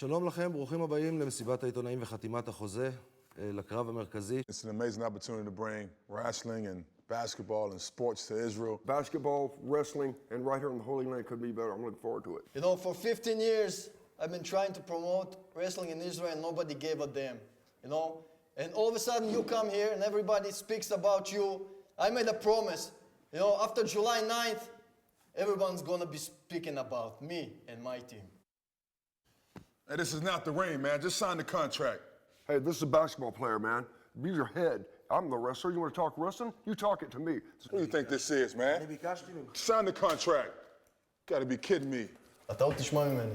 שלום לכם, ברוכים הבאים למסיבת העיתונאים וחתימת החוזה לקרב המרכזי. It's an amazing opportunity to bring wrestling and basketball and sports to Israel. Basketball, wrestling, and right here in the Holy Land could be better. I'm looking forward to it. You know, for 15 years, I've been trying to promote wrestling in Israel and nobody gave a damn, you know? And all of a sudden you come here and everybody speaks about you. I made a promise, you know, after July 9th, everyone's gonna be speaking about me and my team. Hey, this is not the ring, man. Just sign the contract. Hey, this is a basketball player, man. Be your head. I'm the wrestler. You want to talk wrestling? You talk it to me. Who do you think this is, man? Sign the contract. Gotta be kidding me. אתה עוד תשמע ממני.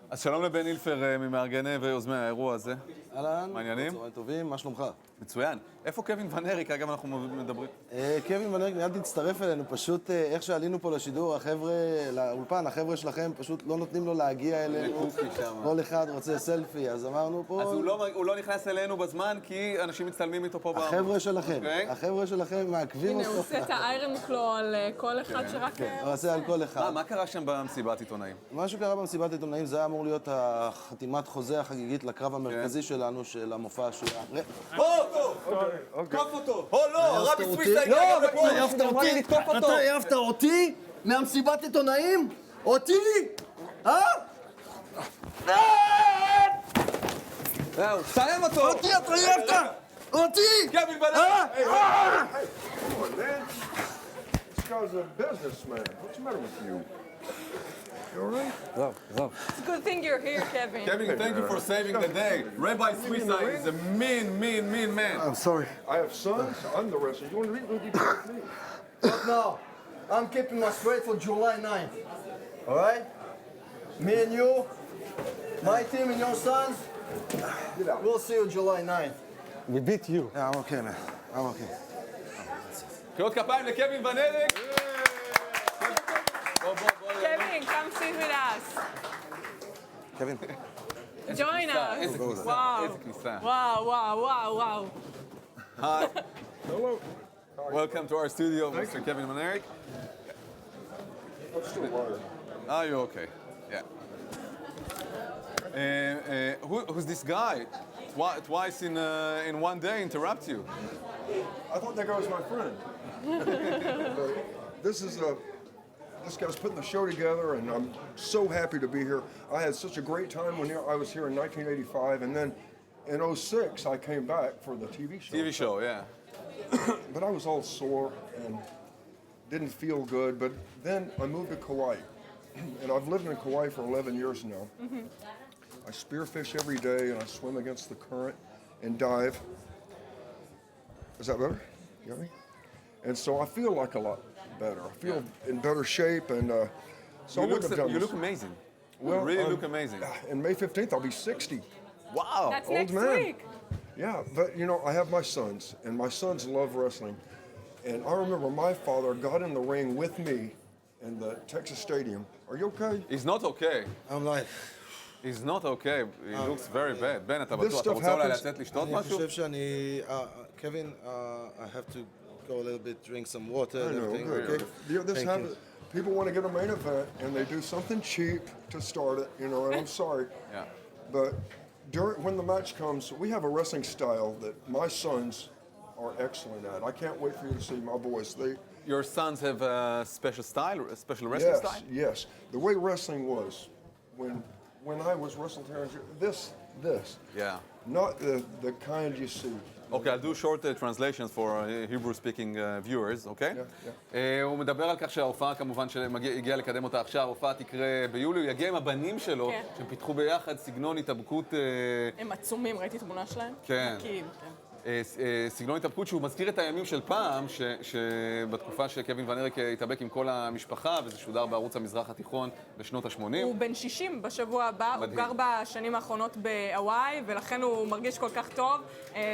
אז שלום לבן אילפר ממארגני ויוזמי האירוע הזה. אהלן, מעניינים? צהריים טובים, מה שלומך? מצוין. איפה קווין ואריק? אגב, אנחנו מדברים. קווין ואריק מיד תצטרף אלינו, פשוט איך שעלינו פה לשידור, החבר'ה, לאולפן, החבר'ה שלכם פשוט לא נותנים לו להגיע אלינו. כל אחד רוצה סלפי, אז אמרנו פה... אז הוא לא נכנס אלינו בזמן, כי אנשים מצטלמים איתו פה בערוץ. החבר'ה שלכם, החבר'ה שלכם מעכבים אותו. הנה, הוא עושה את האיירון קלו על כל אחד שרק... הוא עושה על כל אחד. מה קרה שם במסיבת עיתונאים? מה שקרה במסיבת עיתונאים זה היה אמור להיות החתימת חוזה החגיגית לקרב המרכזי שלנו, של המופע השואה. תקוף אותו! לא, הרבי סוויסה הגיע גם לפה! אתה העפת אותי? מהמסיבת עיתונאים? אותי? זהו, סיים אותו! אותי אתה העפת? אותי? קווין ואריק! This guy's a businessman. What's the matter with you? You all right? It's a good thing you're here, Kevin. Kevin, thank you for saving the day. Rabbi Swisai is a mean man. I'm sorry. I have sons. I'm the wrestler. You want to meet with me? But no, I'm keeping my straight for July 9th. All right? Me and you, my team and your sons, we'll see you July 9th. We beat you. Yeah, I'm okay, man. I'm okay. קריאות כפיים לקווין ואריק. Kevin, come sit with us. קווין. Join us. איזה כניסה, Wow. איזה כניסה. Wow. Hi. Hello. Welcome to our studio, Mr. Kevin Vanerik. I'm still water. Are you okay? Yeah. Who's this guy? Twice in one day interrupt you. I thought that guy was my friend. This guy's putting the show together, and I'm so happy to be here. I had such a great time when I was here in 1985, and then in 2006 I came back for the TV show. TV show, yeah. But I was all sore and didn't feel good. But then I moved to Kauai, and I've lived in Kauai for 11 years now. I spearfish every day, and I swim against the current and dive. Is that better? You got me? And so I feel like a lot better. I feel in better shape, and so I wouldn't have done You this. look amazing. Well, You really look amazing. In May 15th, I'll be 60. Wow. That's Old next man. week. Yeah, but you know, I have my sons, and my sons love wrestling. And I remember my father got in the ring with me in the Texas Stadium. Are you okay? He's not okay. I'm like... He's not okay. He looks very bad. בן, אתה This בטוח? אתה stuff רוצה אולי happens- לצאת לשתות אני משהו? חושב שאני... קווין, I have to go a little bit, drink some water I and know. everything, Good. okay? This Thank happens. People want to get a main event, and they do something cheap to start it, you know. And I'm sorry, Yeah. but when the match comes, we have a wrestling style that my sons are excellent at. I can't wait for you to see my boys. Your sons have a special style, a special wrestling Yes, style? yes. The way wrestling was when I was wrestling here, this, Yeah. not the kind you see. Okay, I'll do short translations for Hebrew-speaking viewers, okay? הוא מדבר על כך שההופעה, כמובן, שהגיע לקדם אותה עכשיו, ההופעה תקרה ביולי, הוא יגיע עם הבנים שלו, כן. שהם פיתחו ביחד סגנון התאבקות... הם עצומים, ראיתי תמונה שלהם? כן. ענקיים, כן. סגנון התאבקות שהוא מזכיר את הימים של פעם, שבתקופה שקווין ואריק התאבק עם כל המשפחה, וזה שודר בערוץ המזרח התיכון בשנות ה-80. הוא בן 60 בשבוע הבא, הוא גר בשנים האחרונות בהוואי, ולכן הוא מרגיש כל כך טוב,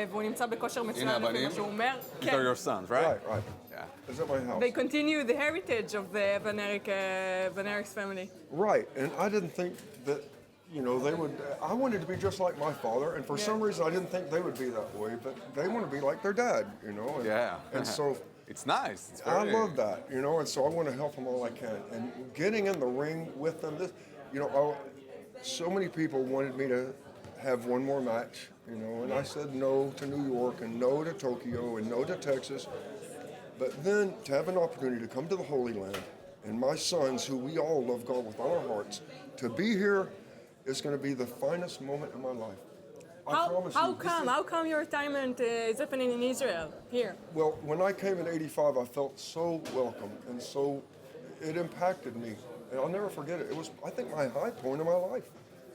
והוא נמצא בכושר מצוין לפי מה שהוא אומר. These are your sons, right? Right. Yeah. Is that my house? They continue the heritage of the Vanerik's family. Right, and I didn't think that, you know, they would. I wanted to be just like my father, and for some reason I didn't think they would be that way. But they want to be like their dad, you know. And, Yeah. And so It's nice. It's I very... love that, you know, and so I want to help them all I can. And getting in the ring with them, this, you know, so many people wanted me to have one more match, you know, and I said no to New York and no to Tokyo and no to Texas. But then to have an opportunity to come to the Holy Land and my sons, who we all love God with all our hearts, to be here is going to be the finest moment in my life. How come your retirement is happening in Israel, here? Well, when I came in '85, I felt so welcome, and so it impacted me, and I'll never forget it. It was, I think, my high point of my life.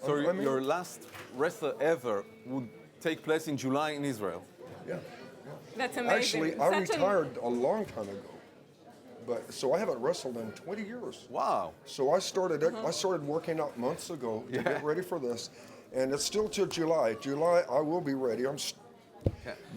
So your last wrestler ever would take place in July in Israel? Yeah. That's amazing. Actually, I retired a long time ago, but so I haven't wrestled in 20 years. Wow. So I started working out months ago to get ready for this, and it's still till July. July, I will be ready.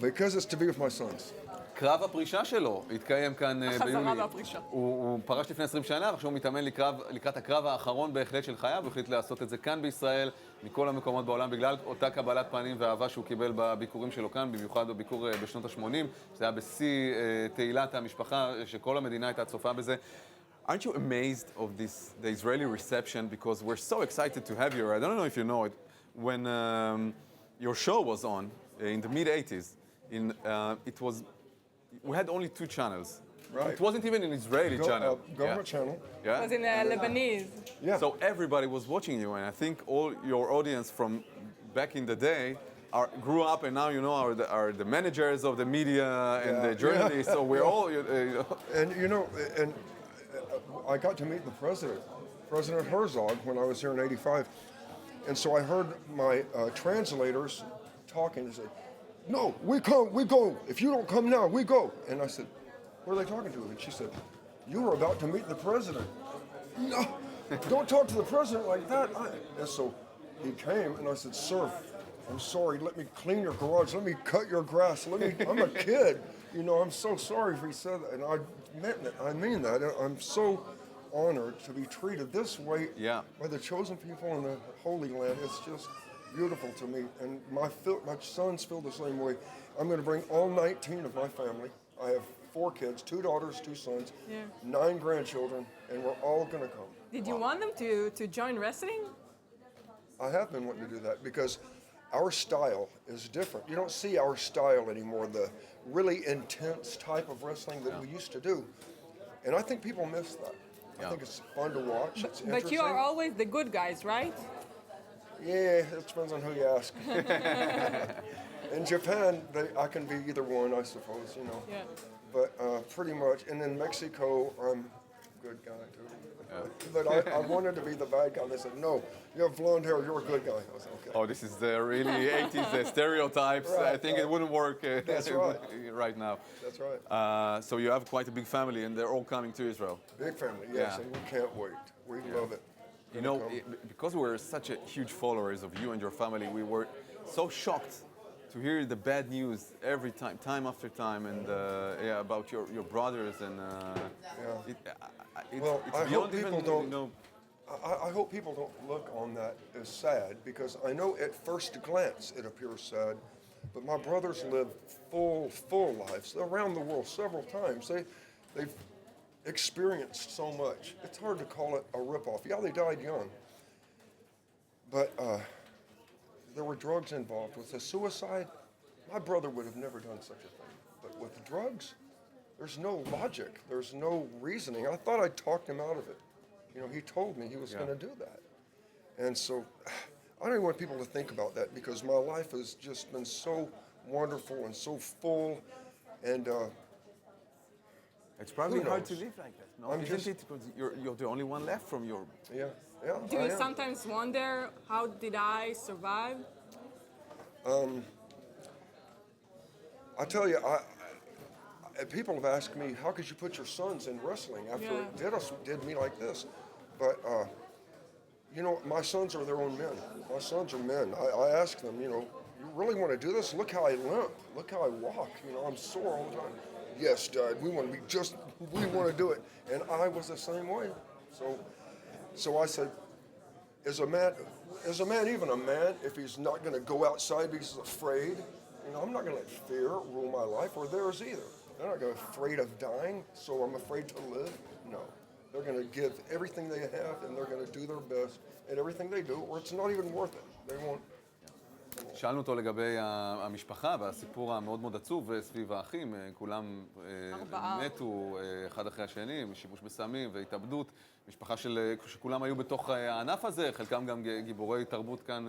Because it's to be with my sons. קרב הפרישה שלו התקיים כאן ביולי. החזרה והפרישה. הוא פרש לפני 20 שנה, ועכשיו הוא מתאמן לקראת הקרב האחרון בהחלט של חייו, הוא החליט לעשות את זה כאן בישראל, מכל המקומות בעולם, בגלל אותה קבלת פנים ואהבה שהוא קיבל בביקורים שלו כאן, במיוחד בביקור בשנות ה-80, שזה היה בשיא תהילת המשפחה, שכל המדינה הייתה צופה בזה. Aren't you amazed of the Israeli reception? Because we're so excited to have you. I don't know if you know it. When your show was on in the mid-80s, we had only 2 channels. Right. It wasn't even an Israeli channel. Government channel. Yeah. It was in Lebanese. Yeah. So everybody was watching you, and I think all your audience from back in the day grew up, and now are the managers of the media and the journalists. So we're all. And you know, and I got to meet the president, President Herzog, when I was here in '85, and so I heard my translators talking. They said, "No, we come, we go. If you don't come now, we go." And I said, "Who are they talking to?" And she said, "You were about to meet the president." No, don't talk to the president like that. And so he came, and I said, "Sir, I'm sorry. Let me clean your garage. Let me cut your grass. I'm a kid. You know, I'm so sorry if he said that." And I meant it. I mean that. I'm so honored to be treated this way by the chosen people in the Holy Land. It's just beautiful to me. And my sons feel the same way. I'm going to bring all 19 of my family. I have 4 kids, 2 daughters, 2 sons, 9 grandchildren, and we're all going to come. Did you want them to join wrestling? I have been wanting to do that because our style is different. You don't see our style anymore, the really intense type of wrestling that we used to do. And I think people miss that. I think it's fun to watch. It's interesting. But you are always the good guys, right? Yeah, it depends on who you ask. In Japan, I can be either one, I suppose, you know. Yeah. But pretty much. And in Mexico, I'm a good guy, too. But I wanted to be the bad guy. They said, "No, you have blonde hair, you're a good guy." I was like, "Okay." Oh, this is the really 80s stereotypes. Right, I think it wouldn't work That's right now. That's right. So you have quite a big family, and they're all coming to Israel. Big family, yes, and we can't wait. We love it. You know, because we're such a huge followers of you and your family, we were so shocked to hear the bad news every time after time, and about your brothers and. Well, it's I hope beyond people even, don't. you know, I hope people don't look on that as sad, because I know at first glance it appears sad, but my brothers live full lives around the world several times. They've experienced so much. It's hard to call it a ripoff. Yeah, they died young, but there were drugs involved. With the suicide, my brother would have never done such a thing. But with the drugs, there's no logic. There's no reasoning. I thought I talked him out of it. You know, he told me he was going to do that. And so I don't even want people to think about that, because my life has just been so wonderful and so full. And it's probably who hard knows? to live like that. No, isn't it? Because you're the only one left from your. Yeah. Do you sometimes wonder, how did I survive? I tell you, people have asked me, how could you put your sons in wrestling after it did me like this? But, you know, my sons are their own men. My sons are men. I ask them, you know, you really want to do this? Look how I limp. Look how I walk. You know, I'm sore all the time. Yes, Dad, we want to do it. And I was the same way. So I said, is a man even a man if he's not going to go outside because he's afraid? You know, I'm not going to let fear rule my life, or theirs either. They're not afraid of dying, so I'm afraid to live. No. They're going to give everything they have, and they're going to do their best at everything they do, or it's not even worth it. They won't. שאלנו אותו לגבי המשפחה והסיפור המאוד מאוד עצוב סביב האחים, כולם מתו אחד אחרי השני, משימוש בסמים והתאבדות, משפחה שכולם היו בתוך הענף הזה, חלקם גם גיבורי תרבות כאן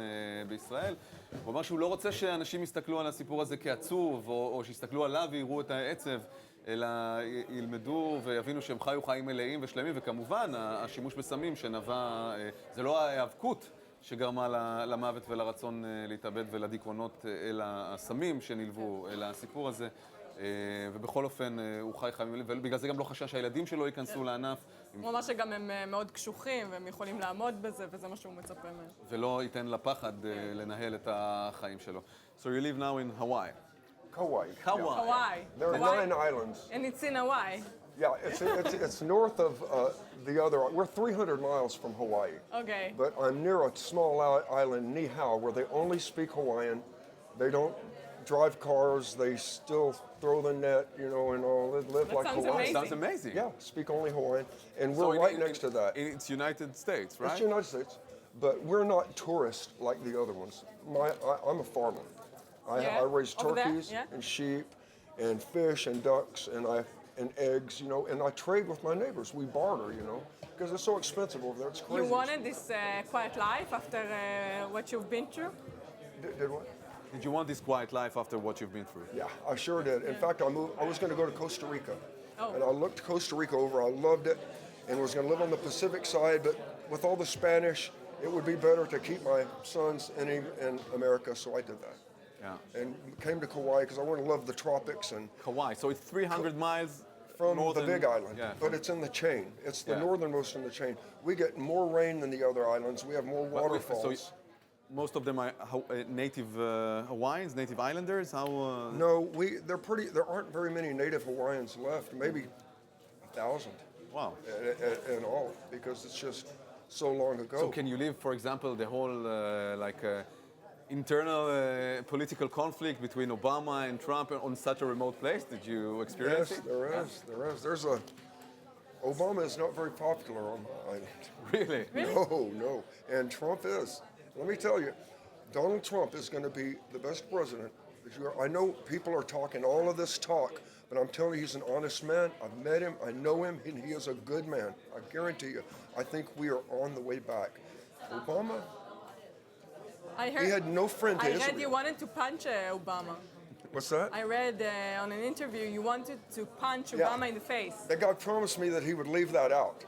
בישראל. הוא אמר שהוא לא רוצה שאנשים יסתכלו על הסיפור הזה כעצוב, או שיסתכלו עליו ויראו את העצב, אלא ילמדו ויבינו שהם חיו חיים מלאים ושלמים, וכמובן השימוש בסמים שנבע, זה לא ההיאבקות, שגרמה למוות ולרצון להתאבד ולדיכאונות אל הסמים שנלוו אל הסיפור הזה. ובכל אופן הוא חי חיים, ובגלל זה גם לא חשש שהילדים שלו ייכנסו לענף. הוא אמר שגם הם מאוד קשוחים והם יכולים לעמוד בזה, וזה מה שהוא מצפה מהם. ולא ייתן לפחד לנהל את החיים שלו. So you live now in Hawaii. Kauai. Hawaii. There are 9 islands. And it's in Hawaii. Yeah, it's north of the other. We're 300 miles from Hawaii. Okay. But I'm near a small island, Niihau, where they only speak Hawaiian. They don't drive cars. They still throw the net, you know, and all. They live like sounds Hawaiian. amazing. Sounds amazing. Yeah, speak only Hawaiian. And we're right next to that. It's United States, right? It's the United States. But we're not tourists like the other ones. I'm a farmer. I raise Over there, turkeys yeah. and sheep and fish and ducks and eggs, you know, and I trade with my neighbors. We barter, you know, because it's so expensive over there. It's crazy. You wanted this quiet life after what you've been through? Did what? Did you want this quiet life after what you've been through? Yeah, I sure did. In fact, I was going to go to Costa Rica. Oh. And I looked Costa Rica over. I loved it and was going to live on the Pacific side, but with all the Spanish, it would be better to keep my sons in America, so I did that. Yeah. And came to Kauai because I want to love the tropics and Hawaii. So it's 300 miles from northern, the Big Island, yeah, but it's in the chain. It's the Yeah. northernmost in the chain. We get more rain than the other islands. We have more waterfalls. So most of them are native Hawaiians, native islanders? How? No, there aren't very many native Hawaiians left. Maybe 1,000 Wow. in all, because it's just so long ago. So can you live, for example, the whole internal political conflict between Obama and Trump on such a remote place? Did you experience Yes, it? there is. Obama is not very popular on the island. Really? No. And Trump is. Let me tell you, Donald Trump is going to be the best president. I know people are talking all of this talk, but I'm telling you, he's an honest man. I've met him. I know him, and he is a good man. I guarantee you. I think we are on the way back. Obama, he had no friend to I Israel. read you wanted to punch Obama. What's that? I read on an interview you wanted to punch Yeah. Obama in the face. That guy promised me that he would leave that out,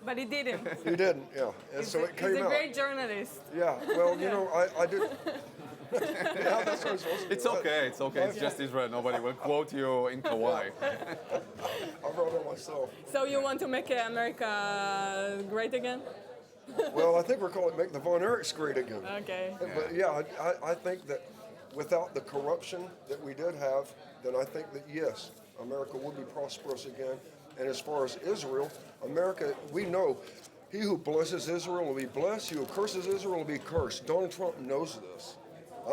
But he didn't. he didn't. Yeah, and so it came He's a out. great journalist. Yeah, well, you know, I did. Yeah, that's what I'm supposed to do. It's okay. It's just Israel. Nobody will quote you in Kauai. I wrote it myself. So you want to make America great again? Well, I think we're calling it Make the Von Erichs great again. Okay. But yeah, I think that without the corruption that we did have, then I think that yes, America would be prosperous again. And as far as Israel, America, we know he who blesses Israel will be blessed, he who curses Israel will be cursed. Donald Trump knows this.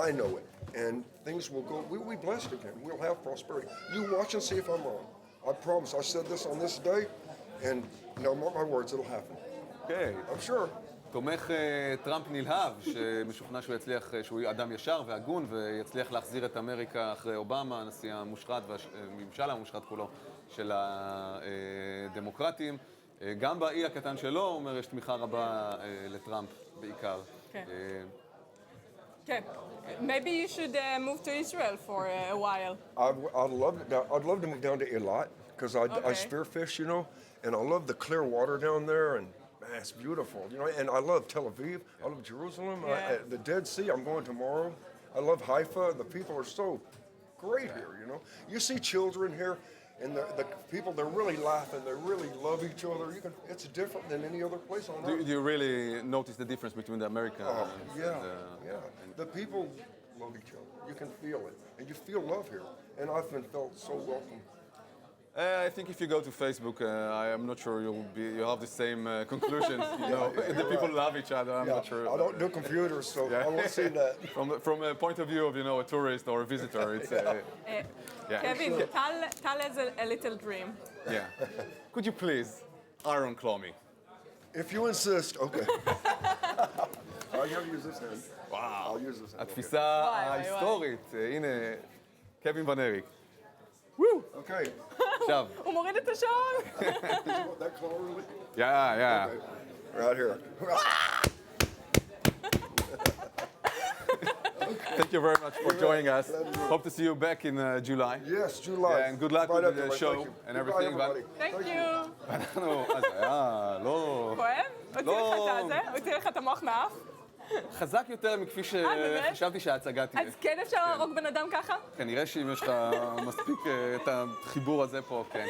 I know it. And things will go, we'll be blessed again. We'll have prosperity. You watch and see if I'm wrong. I promise. I said this on this day, and now mark my words, it'll happen. Okay. I'm sure. תומך טראמפ נלהב, שמשוכנע שהוא יצליח, שהוא אדם ישר והגון ויצליח להחזיר את אמריקה אחרי אובמה, הנשיא המושחת והממשל המושחת כולו של הדמוקרטים. גם באי הקטן שלו, הוא אומר, יש תמיכה רבה לטראמפ בעיקר. כן. Okay. Maybe you should move to Israel for a while. I'd love to move down to Eilat because I Okay. spearfish, you know, and I love the clear water down there, and man, it's beautiful, you know. And I love Tel Aviv. I love Jerusalem. Yeah. The Dead Sea. I'm going tomorrow. I love Haifa. The people are so great here, you know. You see children here, and the people, they're really laughing. They really love each other. It's different than any other place on earth. Do you really notice the difference between the American Yeah. The people love each other. You can feel it, and you feel love here. And I've been felt so welcome. I think if you go to Facebook, I am not sure you have the same conclusions. You know, the people love each other. I'm not sure. I don't do computers, so I won't see that. From a point of view of a tourist or a visitor, it's קווין, tell us a little dream. yeah. Could you please iron claw me? If you insist, okay. I'll use this hand. וואו. I'll use this hand. התפיסה וואי. ההיסטורית. הנה, קווין ואריק. Okay. עכשיו. הוא מוריד את השעון. Did you want that claw really? Yeah. Right here. Thank you very much for joining us. Hope to see you back in July. Yes, July. And good luck Right with after, the thank show you. and Goodbye, everything. everybody. Thank you. ואנחנו, אז היה, לא... כואב? הוציא לך את המוח מהאף? חזק יותר מכפי באמת? שחשבתי שההצגה תהיה. אז כן אפשר להרוג בן אדם ככה? כנראה שאם יש לך מספיק את החיבור הזה פה, כן.